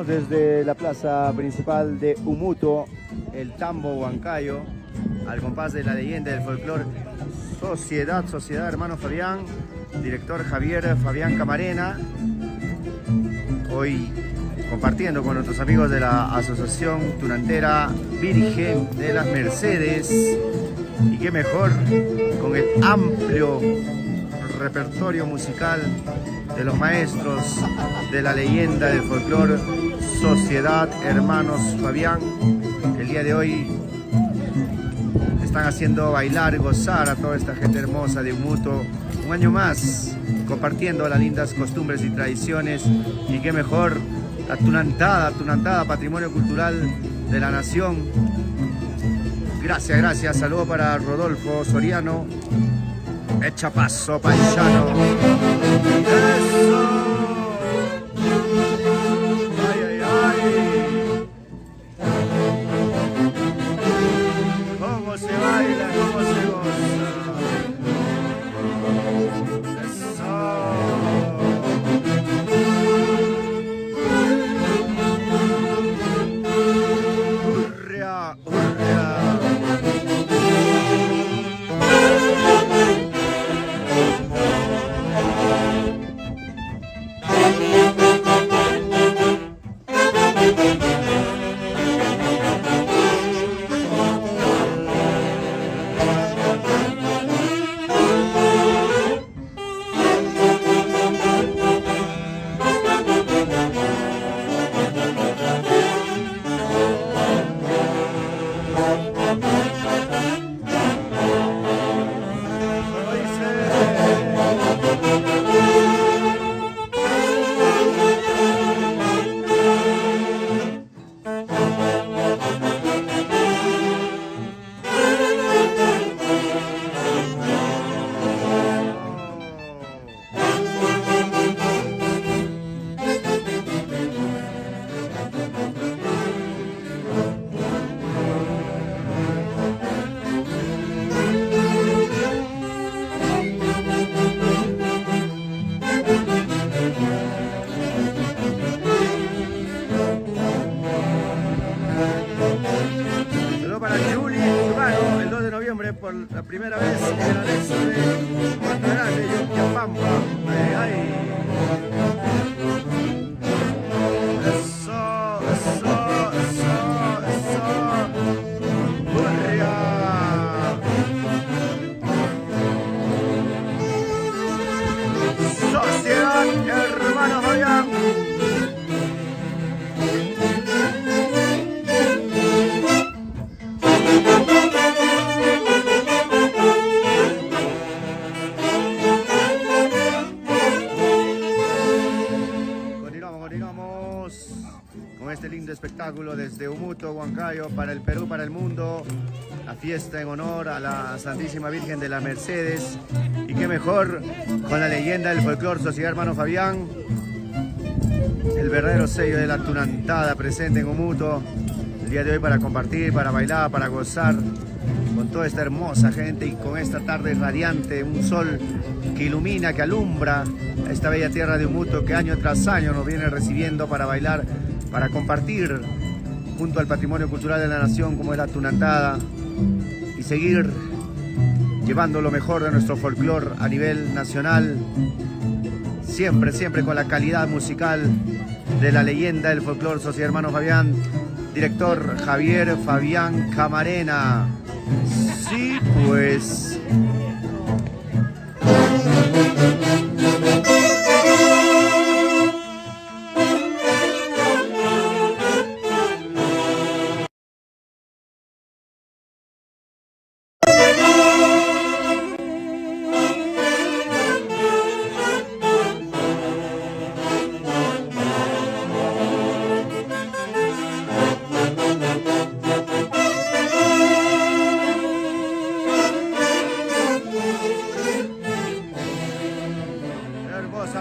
Desde la plaza principal de Umuto, el tambo huancayo, al compás de la leyenda del folclore, Sociedad Hermano Fabián, director Javier Fabián Camarena, hoy compartiendo con nuestros amigos de la Asociación Tunantera Virgen de las Mercedes, y qué mejor con el amplio repertorio musical de los maestros de la leyenda del folclore, Sociedad Hermanos Fabián, que el día de hoy están haciendo bailar, gozar a toda esta gente hermosa de Umuto, un año más compartiendo las lindas costumbres y tradiciones, y qué mejor, la tunantada, patrimonio cultural de la nación. Gracias, saludo para Rodolfo Soriano, echa paso paisano. ¡Eso! Cómo se baila, cómo se goza. Hurra, hurra. saludo para Juli Urbano, el 2 de noviembre por la primera vez en el anexo de Puerto Grande, Yucapampa. Ay, ay. Eso, eso, eso, eso. ¡Hurria! Sociedad Hermanos Fabián. Continuamos con este lindo espectáculo desde Umuto, Huancayo, para el Perú, para el mundo. La fiesta en honor a la Santísima Virgen de las Mercedes. Y qué mejor con la leyenda del folclore, Sociedad Hermano Fabián, el verdadero sello de la tunantada presente en Umuto el día de hoy, para compartir, para bailar, para gozar con toda esta hermosa gente y con esta tarde radiante, un sol que ilumina, que alumbra esta bella tierra de Umuto, que año tras año nos viene recibiendo para bailar, para compartir junto al patrimonio cultural de la nación como es la tunantada, y seguir llevando lo mejor de nuestro folclore a nivel nacional, siempre, siempre con la calidad musical de la leyenda del folclore, Sociedad Hermano Fabián, director Javier Fabián Camarena. Sí, pues.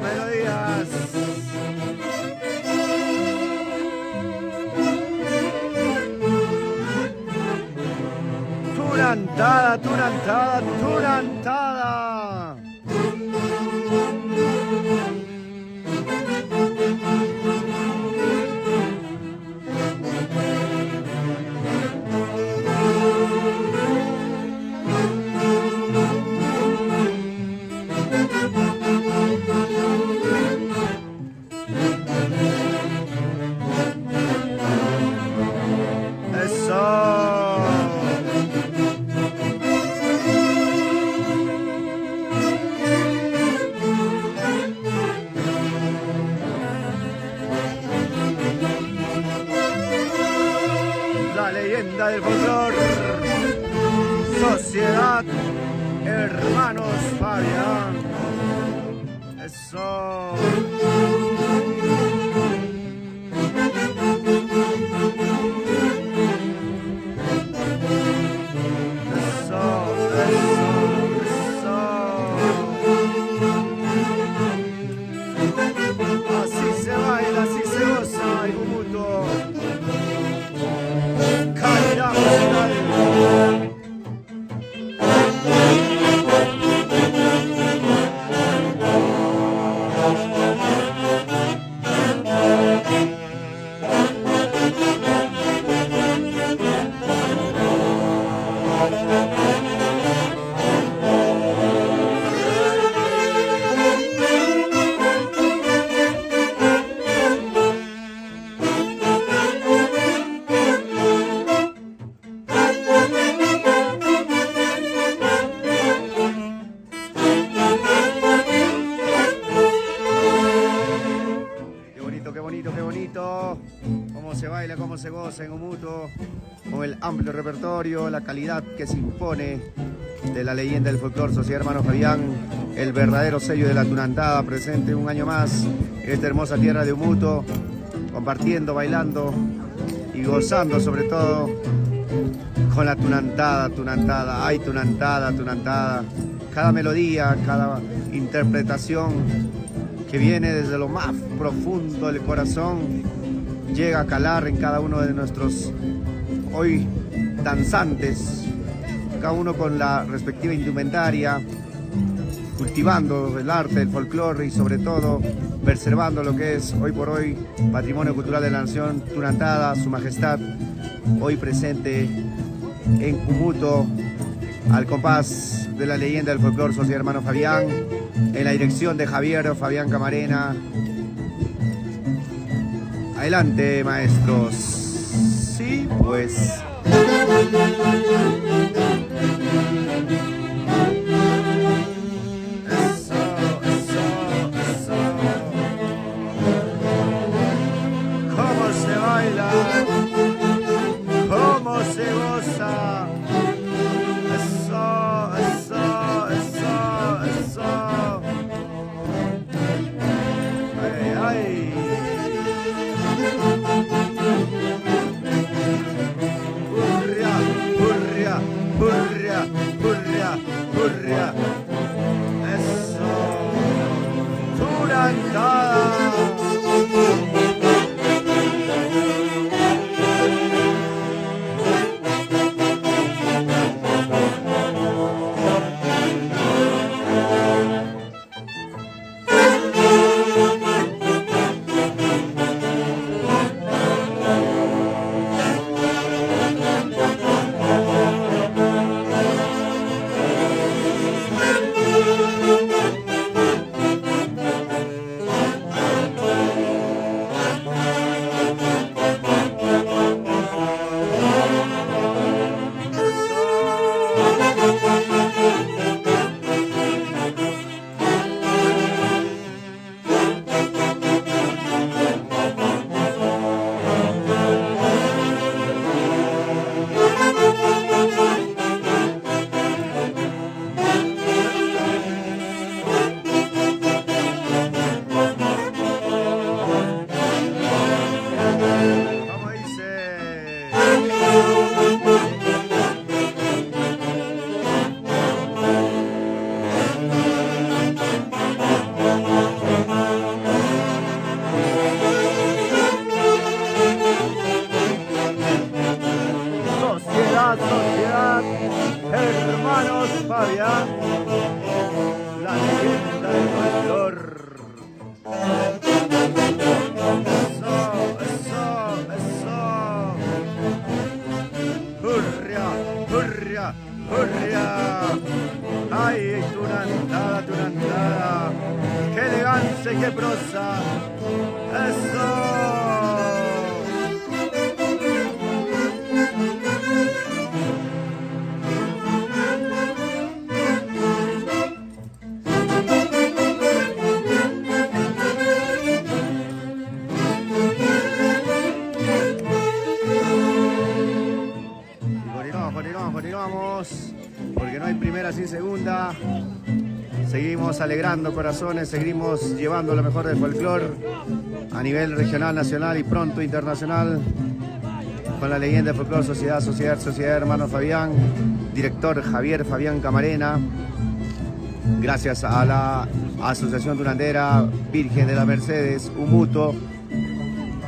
Melodías. Tunantada, tunantada, tunantada. La leyenda del folclore, Sociedad Hermanos Fabián. Eso. Así se baila, así se goza en Umuto. Calidad musical. Qué bonito, cómo se baila, cómo se goza en Umuto, con el amplio repertorio, la calidad que se impone de la leyenda del folclore, Sociedad Hermano Fabián, el verdadero sello de la tunantada, presente un año más en esta hermosa tierra de Umuto, compartiendo, bailando y gozando sobre todo con la tunantada, tunantada, ay tunantada, tunantada, cada melodía, cada interpretación que viene desde lo más profundo del corazón, llega a calar en cada uno de nuestros hoy danzantes, cada uno con la respectiva indumentaria, cultivando el arte, el folclore y sobre todo preservando lo que es hoy por hoy patrimonio cultural de la nación, tunantada, su majestad, hoy presente en Cumuto, al compás de la leyenda del folclore Sociedad Hermano Fabián, en la dirección de Javier Fabián Camarena. Adelante, maestros. Sí, pues. Sociedad, hermanos Fabián, la leyenda del folclore. Eso. Hurria, hurria, hurria. Ay, tunantada. Qué elegancia y qué prosa. Eso. Continuamos, porque no hay primera sin segunda. Seguimos alegrando corazones, seguimos llevando lo mejor del folclore a nivel regional, nacional y pronto internacional, con la leyenda del folclore Sociedad Hermano Fabián, director Javier Fabián Camarena. Gracias a la Asociación Tunandera Virgen de las Mercedes, Umuto,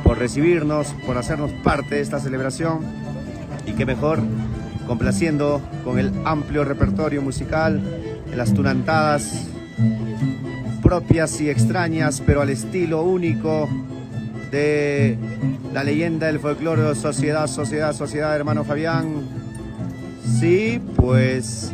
por recibirnos, por hacernos parte de esta celebración, y qué mejor complaciendo con el amplio repertorio musical en las tunantadas propias y extrañas, pero al estilo único de la leyenda del folclore Sociedad Hermano Fabián. Sí, pues.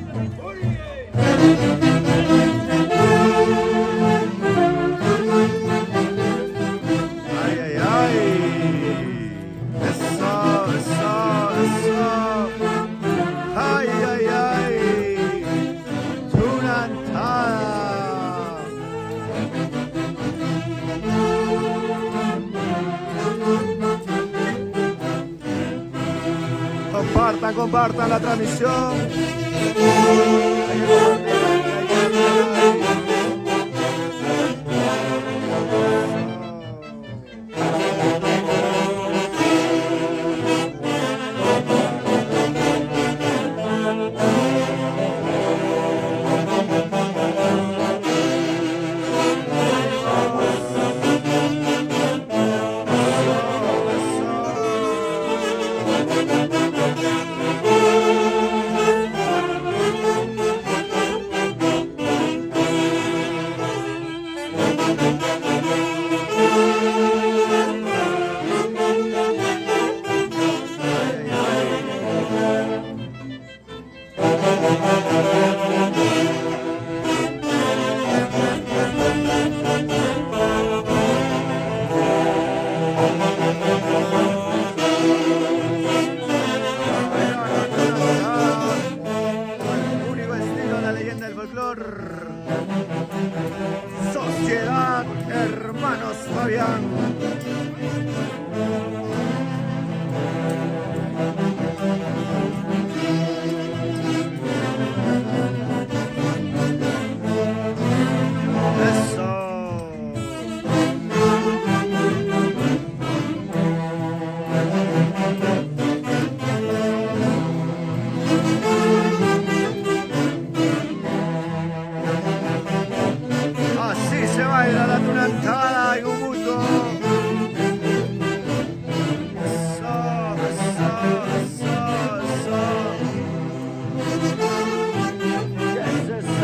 Compartan la transmisión.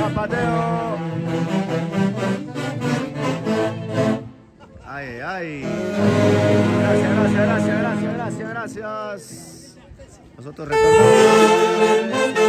zapateo. Ay, ay. Gracias, gracias, gracias, gracias, gracias, gracias. Nosotros retornamos.